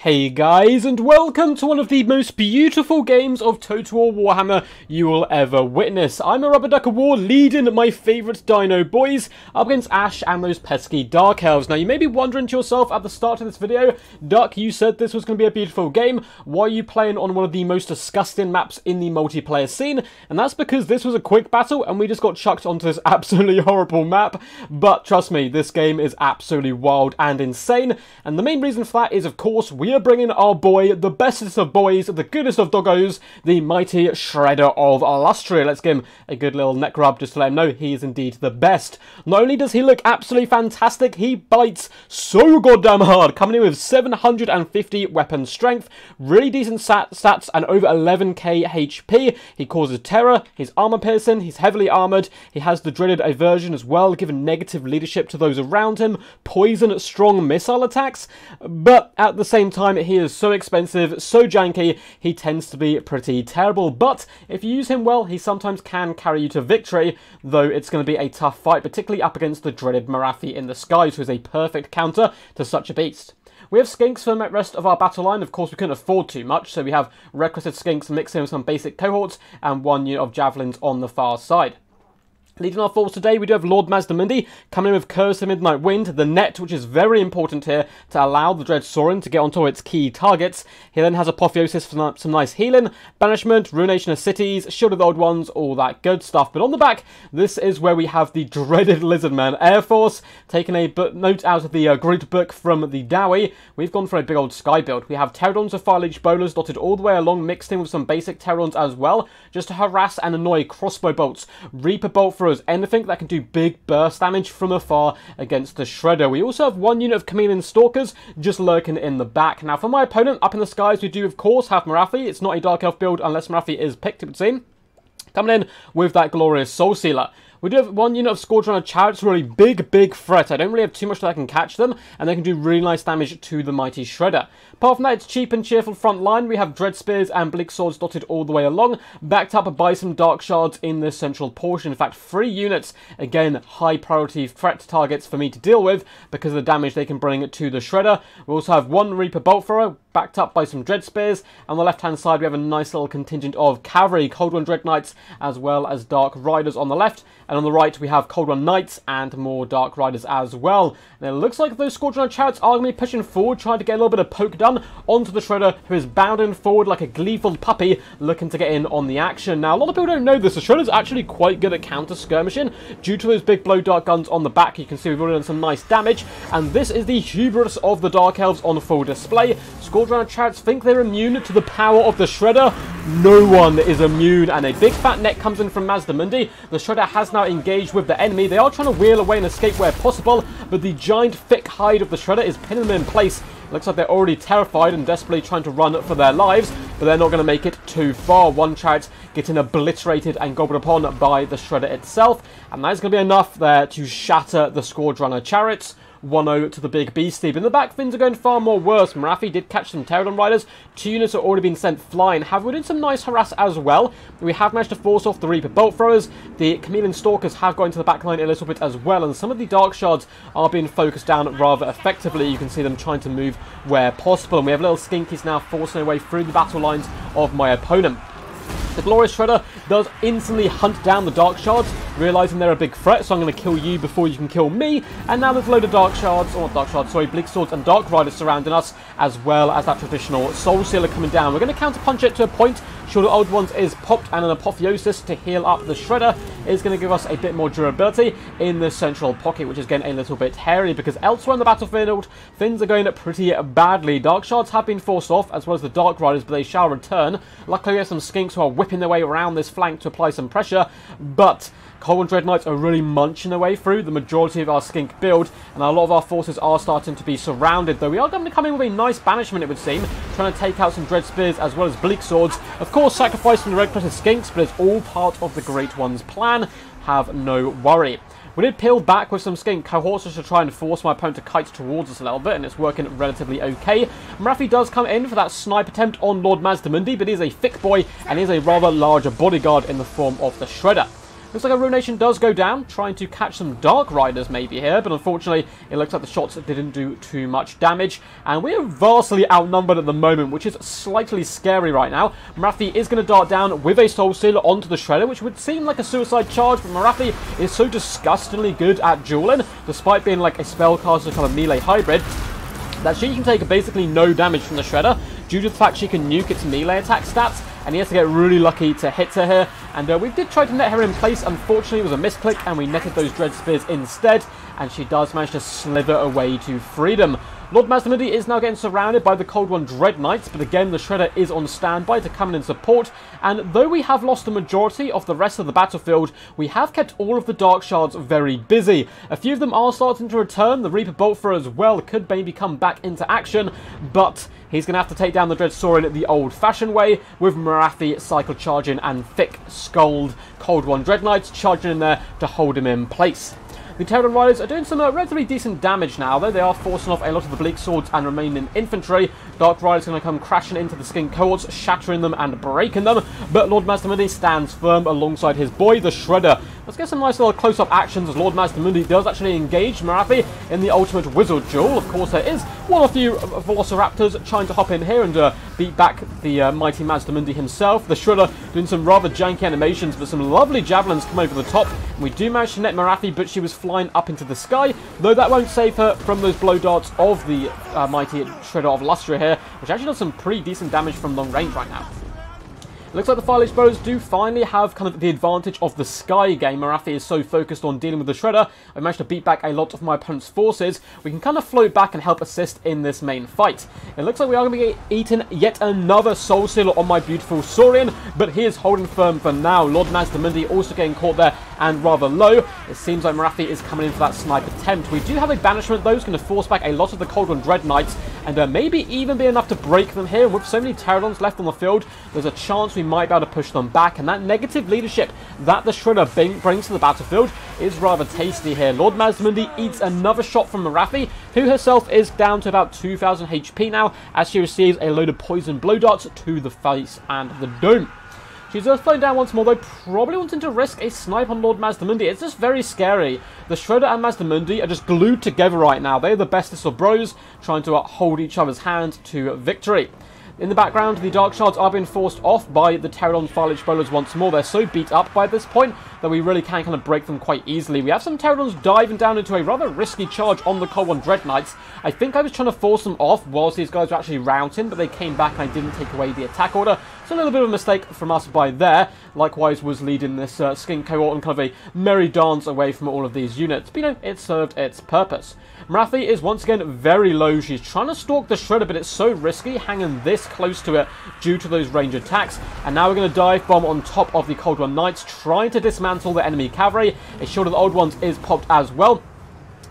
Hey guys, and welcome to one of the most beautiful games of Total War Warhammer you will ever witness. I'm a Rubber Duck of War, leading my favourite dino boys up against Ash and those pesky Dark Elves. Now you may be wondering to yourself at the start of this video, Duck, you said this was going to be a beautiful game, why are you playing on one of the most disgusting maps in the multiplayer scene? And that's because this was a quick battle and we just got chucked onto this absolutely horrible map. But trust me, this game is absolutely wild and insane, and the main reason for that is, of course, we are bringing our boy, the bestest of boys, the goodest of doggos, the mighty Shredder of Illustria. Let's give him a good little neck rub just to let him know he is indeed the best. Not only does he look absolutely fantastic, he bites so goddamn hard, coming in with 750 weapon strength, really decent stats, and over 11k HP. He causes terror, he's armor piercing, he's heavily armored, he has the dreaded aversion as well, giving negative leadership to those around him, poison, strong missile attacks, but at the same time he is so expensive, so janky, he tends to be pretty terrible. But if you use him well, he sometimes can carry you to victory, though it's going to be a tough fight, particularly up against the dreaded Marathi in the skies, who is a perfect counter to such a beast. We have skinks for the rest of our battle line. Of course, we couldn't afford too much, so we have requisite skinks mixed in with some basic cohorts and one unit of javelins on the far side. Leading our force today, we do have Lord Mazdamundi coming in with Curse of Midnight Wind, the net, which is very important here to allow the Dread Saurian to get onto its key targets. He then has Apotheosis for some nice healing, Banishment, Ruination of Cities, Shield of the Old Ones, all that good stuff. But on the back, this is where we have the dreaded Lizardmen Air Force, taking a note out of the Great Book from the Dowie. We've gone for a big old sky build. We have Pterodons of Fire Leech Bowlers dotted all the way along, mixed in with some basic Pterodons as well, just to harass and annoy crossbow bolts. Reaper Bolt for us, anything that can do big burst damage from afar against the Shredder. We also have one unit of Chameleon Stalkers just lurking in the back. Now for my opponent, up in the skies, we do of course have Marathi. It's not a Dark Elf build unless Marathi is picked, it would seem. Coming in with that glorious Soul Sealer. We do have one unit of Scourge Runner Chariots, really big threat. I don't really have too much that I can catch them, and they can do really nice damage to the mighty Shredder. Apart from that, it's cheap and cheerful front line. We have Dread Spears and Bleak Swords dotted all the way along, backed up by some Dark Shards in the central portion. In fact, 3 units, again, high priority threat targets for me to deal with because of the damage they can bring to the Shredder. We also have one Reaper Bolt Thrower, backed up by some Dread Spears. On the left-hand side, we have a nice little contingent of Cavalry, Cold One Dread Knights, as well as Dark Riders on the left. And on the right, we have Cold One Knights and more Dark Riders as well. And it looks like those Scourge Runner Chariots are going to be pushing forward, trying to get a little bit of poke done onto the Shredder, who is bounding forward like a gleeful puppy, looking to get in on the action. Now, a lot of people don't know this. The Shredder's actually quite good at counter-skirmishing due to those big blow dart guns on the back. You can see we've already done some nice damage. And this is the hubris of the Dark Elves on full display. Scourge Runner Chariots think they're immune to the power of the Shredder. No one is immune, and a big fat net comes in from Mazdamundi. The Shredder has now engaged with the enemy. They are trying to wheel away and escape where possible, but the giant thick hide of the Shredder is pinning them in place. Looks like they're already terrified and desperately trying to run for their lives, but they're not going to make it too far. One chariot getting obliterated and gobbled upon by the Shredder itself, and that is going to be enough there to shatter the Scourge Runner Chariots. 1-0 to the big beastie. But in the back, things are going far more worse. Marathi did catch some Pterodon Riders. 2 units have already been sent flying. However, we did some nice harass as well. We have managed to force off the Reaper Bolt Throwers. The Chameleon Stalkers have gone into the back line a little bit as well, and some of the Dark Shards are being focused down rather effectively. You can see them trying to move where possible, and we have little skinkies now forcing their way through the battle lines of my opponent. The glorious Shredder does instantly hunt down the Dark Shards, realising they're a big threat, so I'm going to kill you before you can kill me. And now there's a load of Dark Shards, or not Dark Shards, sorry, Bleak Swords and Dark Riders surrounding us, as well as that traditional Soul Sealer coming down. We're going to counter-punch it to a point. Shield of the Old Ones is popped, and an Apotheosis to heal up the Shredder is going to give us a bit more durability in the central pocket, which is getting a little bit hairy, because elsewhere on the battlefield, things are going pretty badly. Dark Shards have been forced off, as well as the Dark Riders, but they shall return. Luckily, we have some skinks who are whipping their way around this flank to apply some pressure, but Cold One Dread Knights are really munching their way through the majority of our skink build, and a lot of our forces are starting to be surrounded, though we are going to come in with a nice banishment, it would seem, trying to take out some Dread Spears as well as Bleak Swords. Of course, sacrificing the red-cluttered skinks, but it's all part of the Great One's plan. Have no worry. We did peel back with some skink cohorts just to try and force my opponent to kite towards us a little bit, and it's working relatively okay. Marathi does come in for that snipe attempt on Lord Mazdamundi, but he's a thick boy, and he's a rather larger bodyguard in the form of the Shredder. Looks like a Ruination does go down, trying to catch some Dark Riders maybe here, but unfortunately it looks like the shots didn't do too much damage, and we are vastly outnumbered at the moment, which is slightly scary right now. Marathi is going to dart down with a Soul Stealer onto the Shredder, which would seem like a suicide charge, but Marathi is so disgustingly good at dueling, despite being like a spellcaster kind of melee hybrid, that she can take basically no damage from the Shredder due to the fact she can nuke its melee attack stats, and he has to get really lucky to hit her here. And we did try to net her in place. Unfortunately, it was a misclick, and we netted those Dread Spears instead, and she does manage to slither away to freedom. Lord Mazdamundi is now getting surrounded by the Cold One Dread Knights, but again, the Shredder is on standby to come in support, and though we have lost the majority of the rest of the battlefield, we have kept all of the Dark Shards very busy. A few of them are starting to return. The Reaper Bolt Thrower as well could maybe come back into action, but he's going to have to take down the Dread Saurian the old-fashioned way, with Marathi cycle charging and thick-skulled Cold One Dread Knights charging in there to hold him in place. The Pterodon Riders are doing some relatively decent damage now, though. They are forcing off a lot of the Bleak Swords and remaining infantry. Dark Riders are going to come crashing into the Skin Cohorts, shattering them and breaking them. But Lord Mazdamundi stands firm alongside his boy, the Shredder. Let's get some nice little close-up actions as Lord Mazdamundi does actually engage Marathi in the ultimate wizard duel. Of course, there is one or few Velociraptors trying to hop in here and beat back the mighty Mazdamundi himself. The Shredder doing some rather janky animations, but some lovely javelins come over the top. And we do manage to net Marathi, but she was flying up into the sky, though that won't save her from those blow darts of the mighty Shredder of Lustria here, which actually does some pretty decent damage from long range right now. It looks like the Fire Lich Bros do finally have kind of the advantage of the Sky game. Marathi is so focused on dealing with the Shredder. I managed to beat back a lot of my opponent's forces. We can kind of float back and help assist in this main fight. It looks like we are going to be eating yet another Soul Stealer on my beautiful Saurian, but he is holding firm for now. Lord Mazdamundi also getting caught there and rather low. It seems like Marathi is coming in for that snipe attempt. We do have a banishment though, it's going to force back a lot of the Cold One Dread Knights, and maybe even be enough to break them here. With so many Pterodons left on the field, there's a chance we might be able to push them back, and that negative leadership that the Shredder brings to the battlefield is rather tasty here. Lord Mazdamundi eats another shot from Marathi, who herself is down to about 2,000 HP now, as she receives a load of poison blow darts to the face and the dome. She's just flown down once more though, probably wanting to risk a snipe on Lord Mazdamundi. It's just very scary. The Shredder and Mazdamundi are just glued together right now. They're the bestest of bros, trying to hold each other's hand to victory. In the background, the Dark Shards are being forced off by the Pterodon Fire Lich Bowlers once more. They're so beat up by this point that we really can kind of break them quite easily. We have some Pterodons diving down into a rather risky charge on the Cold One Dread Knights. I think I was trying to force them off whilst these guys were actually routing, but they came back and I didn't take away the attack order. So a little bit of a mistake from us by there. Likewise was leading this Skin Cohort on kind of a merry dance away from all of these units. But you know, it served its purpose. Marathi is once again very low. She's trying to stalk the Shredder, but it's so risky hanging this close to it due to those range attacks. And now we're going to dive bomb on top of the Cold One Knights, trying to dismantle the enemy cavalry. A Shield of the Old Ones is popped as well,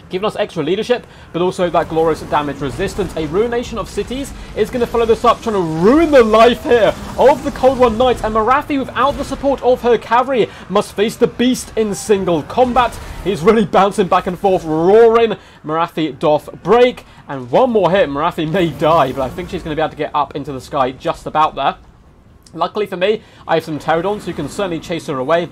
giving us extra leadership, but also that glorious damage resistance. A Ruination of Cities is going to follow this up, trying to ruin the life here of the Cold One Knights, and Marathi, without the support of her cavalry, must face the beast in single combat. He's really bouncing back and forth, roaring. Marathi doth break, and one more hit, Marathi may die, but I think she's going to be able to get up into the sky just about there. Luckily for me, I have some Pterodons who can certainly chase her away.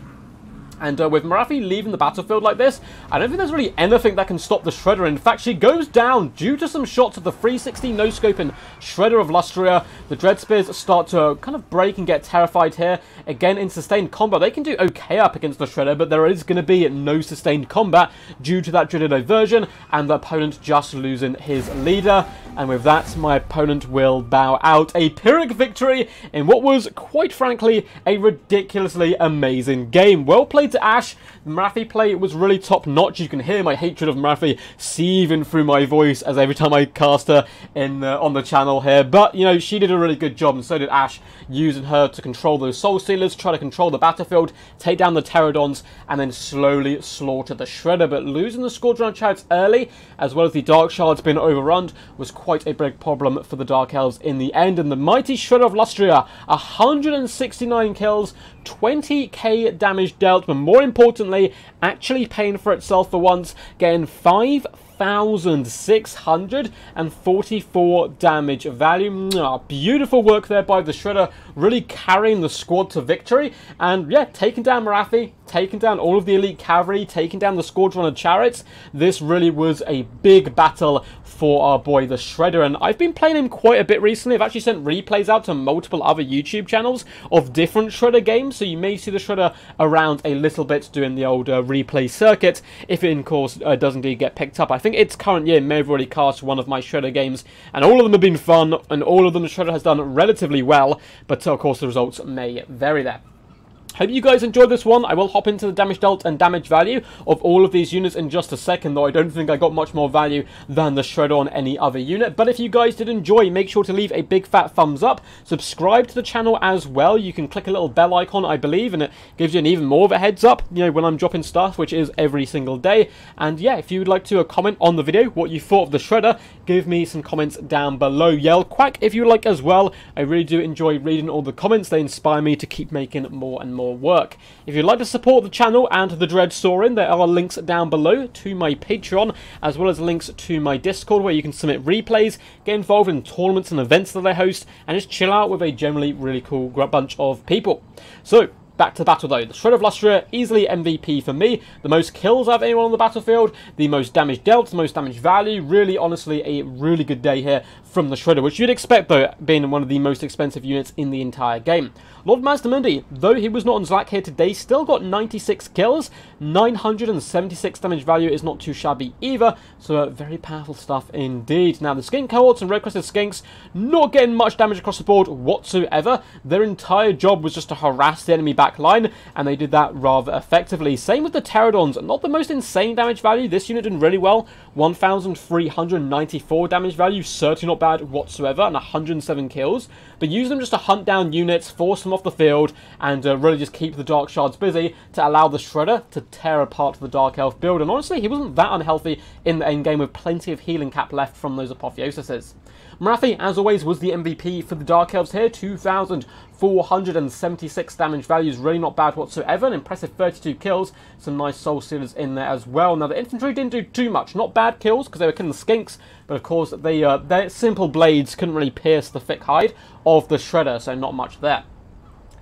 And with Marathi leaving the battlefield like this, I don't think there's really anything that can stop the Shredder. In fact, she goes down due to some shots of the 360 no-scoping Shredder of Lustria. The Dread Spears start to kind of break and get terrified here. Again, in sustained combat, they can do okay up against the Shredder, but there is going to be no sustained combat due to that dreaded diversion, and the opponent just losing his leader. And with that, my opponent will bow out. A Pyrrhic victory in what was, quite frankly, a ridiculously amazing game. Well played to Ash. The Marathi play was really top notch. You can hear my hatred of Marathi seething through my voice as every time I cast her in on the channel here. But you know, she did a really good job, and so did Ash, using her to control those Soul Stealers, try to control the battlefield, take down the Pterodons, and then slowly slaughter the Shredder. But losing the Squadron Chariots early, as well as the Dark Shards being overrun, was quite a big problem for the Dark Elves in the end. And the mighty Shredder of Lustria, 169 kills, 20k damage dealt, but more importantly, actually paying for itself for once, getting 5,644 damage value. Beautiful work there by the Shredder, really carrying the squad to victory. And yeah, taking down Marathi, taking down all of the elite cavalry, taking down the squadron of chariots. This really was a big battle for our boy the Shredder, and I've been playing him quite a bit recently. I've actually sent replays out to multiple other YouTube channels of different Shredder games, so you may see the Shredder around a little bit doing the old replay circuit, if it, of course, does indeed get picked up. I think its current year may have already cast one of my Shredder games, and all of them have been fun, and all of them the Shredder has done relatively well, but of course the results may vary there. Hope you guys enjoyed this one. I will hop into the damage dealt and damage value of all of these units in just a second, though I don't think I got much more value than the Shredder on any other unit. But if you guys did enjoy, make sure to leave a big fat thumbs up. Subscribe to the channel as well. You can click a little bell icon, I believe, and it gives you an even more of a heads up, you know, when I'm dropping stuff, which is every single day. And yeah, if you would like to comment on the video, what you thought of the Shredder, give me some comments down below. Yell quack if you like as well. I really do enjoy reading all the comments. They inspire me to keep making more and more work. If you'd like to support the channel and the Dread SAURIAN, there are links down below to my Patreon, as well as links to my Discord, where you can submit replays, get involved in tournaments and events that I host, and just chill out with a generally really cool bunch of people. So, back to the battle though. The Shredder of Lustria, easily MVP for me. The most kills out of anyone on the battlefield, the most damage dealt, the most damage value. Really, honestly, a really good day here from the Shredder, which you'd expect though, being one of the most expensive units in the entire game. Lord Mazdamundi, though he was not on Zlak here today, still got 96 kills, 976 damage value is not too shabby either, so very powerful stuff indeed. Now the Skink cohorts and Red Crested Skinks not getting much damage across the board whatsoever. Their entire job was just to harass the enemy back line, and they did that rather effectively. Same with the Pterodons, not the most insane damage value. This unit did really well, 1,394 damage value, certainly not bad whatsoever, and 107 kills. But use them just to hunt down units, force them off the field, and really just keep the Dark Shards busy to allow the Shredder to tear apart the Dark Elf build. And honestly, he wasn't that unhealthy in the endgame, with plenty of healing cap left from those apotheosises. Marathi, as always, was the MVP for the Dark Elves here, 2,476 damage value is really not bad whatsoever, an impressive 32 kills, some nice Soul Stealers in there as well. Now the infantry didn't do too much, not bad kills because they were killing the Skinks, but of course their simple blades couldn't really pierce the thick hide of the Shredder, so not much there.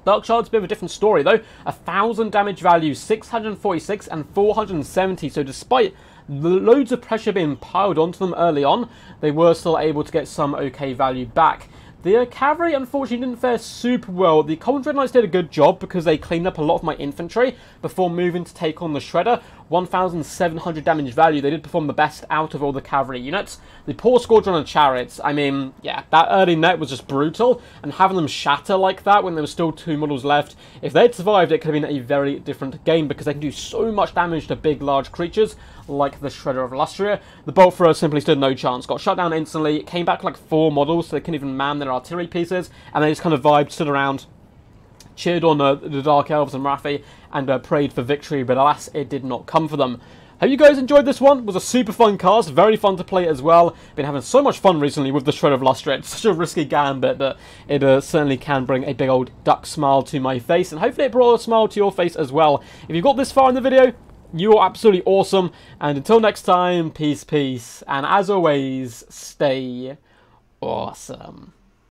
Dark Shards, a bit of a different story though, 1,000 damage value, 646 and 470, so despite loads of pressure being piled onto them early on, they were still able to get some okay value back. The cavalry, unfortunately, didn't fare super well. The Common Dread Knights did a good job because they cleaned up a lot of my infantry before moving to take on the Shredder. 1,700 damage value. They did perform the best out of all the cavalry units. The poor Squadron of Chariots, I mean, yeah, that early net was just brutal, and having them shatter like that when there were still 2 models left, if they'd survived, it could have been a very different game because they can do so much damage to big, large creatures like the Shredder of Lustria. The Bolt Thrower simply stood no chance. Got shut down instantly. Came back like 4 models, so they couldn't even man their artillery pieces, and they just kind of vibed, stood around, cheered on the Dark Elves and Marathi, and prayed for victory, but alas, it did not come for them. Hope you guys enjoyed this one. It was a super fun cast, very fun to play as well. Been having so much fun recently with the Shredder of Lustria. It's such a risky gambit, but it certainly can bring a big old duck smile to my face, and hopefully it brought a smile to your face as well. If you got this far in the video, you are absolutely awesome, and until next time, peace, peace, and as always, stay awesome.